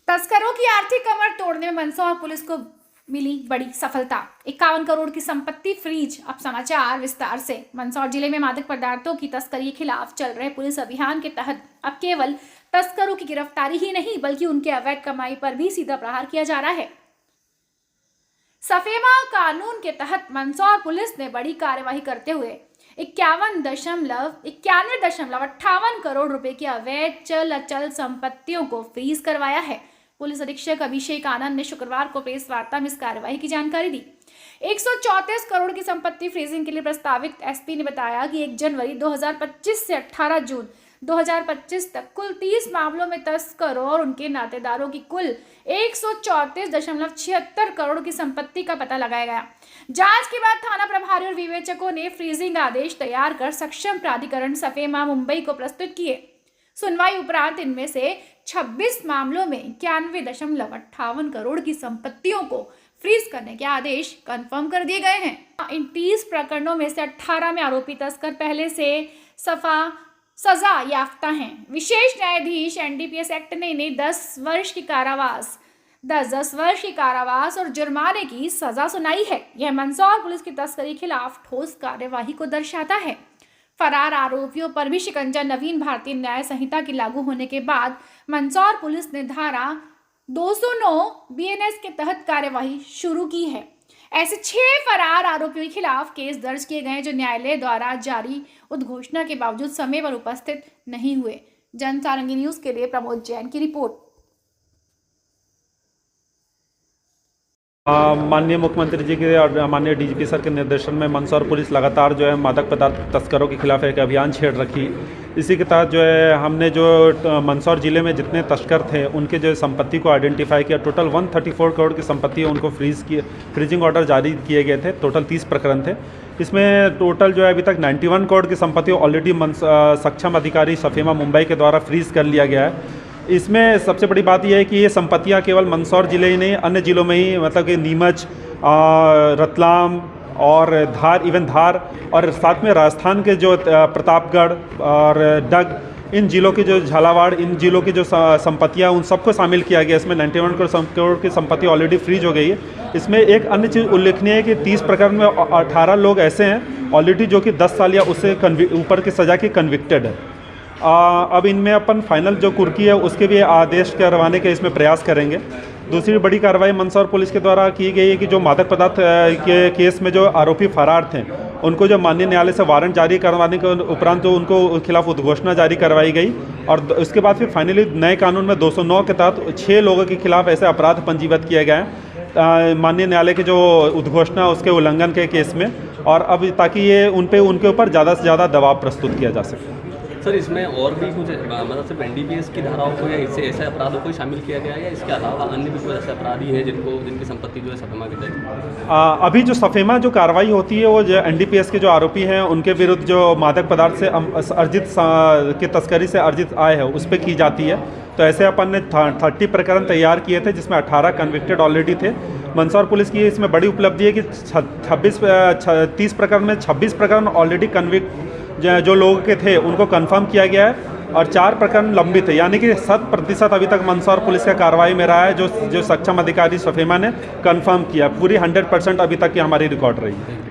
तस्करों की आर्थिक कमर तोड़ने में मंदसौर पुलिस को मिली बड़ी सफलता। 51 करोड़ की संपत्ति फ्रीज। अब समाचार विस्तार से। मंदसौर जिले में मादक पदार्थों की तस्करी के खिलाफ चल रहे पुलिस अभियान के तहत अब केवल तस्करों की गिरफ्तारी ही नहीं बल्कि उनके अवैध कमाई पर भी सीधा प्रहार किया जा रहा है। सफेमा कानून के तहत मंदसौर पुलिस ने बड़ी कार्यवाही करते हुए 91.58 करोड़ रुपए की अवैध चल अचल संपत्तियों को फ्रीज करवाया है। पुलिस अधीक्षक अभिषेक आनंद ने शुक्रवार को प्रेस वार्ता में इस कार्यवाही की जानकारी दी। 134 करोड़ की संपत्ति फ्रीजिंग के लिए प्रस्तावित एसपी ने बताया कि 1 जनवरी 2025 से 18 जून 2025 तक कुल 30 मामलों में तस्करों और उनके नातेदारों की कुल 134.76 करोड़ की संपत्ति का पता लगाया गया। जांच के बाद थाना प्रभारी और विवेचकों ने फ्रीजिंग आदेश तैयार कर सक्षम प्राधिकरण सफेमा मुंबई को प्रस्तुत किए। सुनवाई उपरांत इनमें से 26 मामलों में 91.58 करोड़ की संपत्तियों को फ्रीज करने के आदेश कंफर्म कर दिए गए हैं। इन 30 प्रकरणों में से 18 में आरोपी तस्कर पहले से सजा याफ्ता हैं। विशेष न्यायाधीश एनडीपीएस एक्ट ने इन्हें 10 वर्ष की कारावास और जुर्माने की सजा सुनाई है। यह मंदसौर पुलिस की तस्करी के खिलाफ ठोस कार्यवाही को दर्शाता है। फरार आरोपियों पर भी शिकंजा। नवीन भारतीय न्याय संहिता के लागू होने के बाद मंदसौर पुलिस ने धारा 209 बीएनएस के तहत कार्यवाही शुरू की है। ऐसे 6 फरार आरोपियों के खिलाफ केस दर्ज किए गए जो न्यायालय द्वारा जारी उद्घोषणा के बावजूद समय पर उपस्थित नहीं हुए। जनसारंगी न्यूज के लिए प्रमोद जैन की रिपोर्ट। माननीय मुख्यमंत्री जी के और माननीय डीजीपी सर के निर्देशन में मंदसौर पुलिस लगातार जो है मादक पदार्थ तस्करों के खिलाफ एक अभियान छेड़ रखी। इसी के तहत जो है हमने जो मंदसौर ज़िले में जितने तस्कर थे उनके जो संपत्ति को आइडेंटिफाई किया। टोटल 134 करोड़ की संपत्ति है उनको फ्रीजिंग ऑर्डर जारी किए गए थे। टोटल 30 प्रकरण थे। इसमें टोटल जो है अभी तक 91 करोड़ की संपत्ति ऑलरेडी सक्षम अधिकारी सफेमा मुंबई के द्वारा फ्रीज कर लिया गया है। इसमें सबसे बड़ी बात यह है कि ये संपत्तियां केवल मंदसौर जिले ही नहीं अन्य जिलों में ही मतलब कि नीमच, रतलाम और धार और साथ में राजस्थान के जो प्रतापगढ़ और डग, इन जिलों की जो झालावाड़, इन जिलों की जो संपत्तियां उन सबको शामिल किया गया। इसमें 91 करोड़ की संपत्ति ऑलरेडी फ्रीज हो गई है। इसमें एक अन्य चीज़ उल्लेखनीय है कि 30 प्रकरण में 18 लोग ऐसे हैं ऑलरेडी जो कि 10 साल या उससे ऊपर की सज़ा के कन्विक्टेड है। अब इनमें अपन फाइनल जो कुर्की है उसके भी आदेश करवाने के इसमें प्रयास करेंगे। दूसरी बड़ी कार्रवाई मंदसौर पुलिस के द्वारा की गई है कि जो मादक पदार्थ के केस में जो आरोपी फरार थे उनको जो माननीय न्यायालय से वारंट जारी करवाने के उपरांत जो उनको खिलाफ उद्घोषणा जारी करवाई गई और उसके बाद फिर फाइनली नए कानून में 209 के तहत 6 लोगों के खिलाफ ऐसे अपराध पंजीबद्ध किए गए हैं माननीय न्यायालय के जो उद्घोषणा उसके उल्लंघन के केस में, और अब ताकि ये उनके ऊपर ज़्यादा से ज़्यादा दबाव प्रस्तुत किया जा सके। सर, इसमें और भी कुछ मतलब सिर्फ एनडीपीएस की धाराओं को या इससे ऐसे अपराधों को शामिल किया गया है या इसके अलावा अन्य भी कुछ ऐसे अपराधी हैं जिनकी संपत्ति जो है सफेमा के तहत? अभी जो सफेमा जो कार्रवाई होती है वो जो एनडीपीएस के जो आरोपी हैं उनके विरुद्ध जो मादक पदार्थ से अर्जित की तस्करी से अर्जित आय है उस पर की जाती है। तो ऐसे अपन ने 30 प्रकरण तैयार किए थे जिसमें 18 कन्विक्टेड ऑलरेडी थे। मंदसौर पुलिस की इसमें बड़ी उपलब्धि है कि 30 प्रकरण में 26 प्रकरण ऑलरेडी कन्विक्ट जो लोगों के थे उनको कंफर्म किया गया है और 4 प्रकरण लंबित है, यानी कि 100% अभी तक मंदसौर पुलिस का कार्रवाई में रहा है जो सक्षम अधिकारी सफेमा ने कंफर्म किया। पूरी 100% अभी तक की हमारी रिकॉर्ड रही है।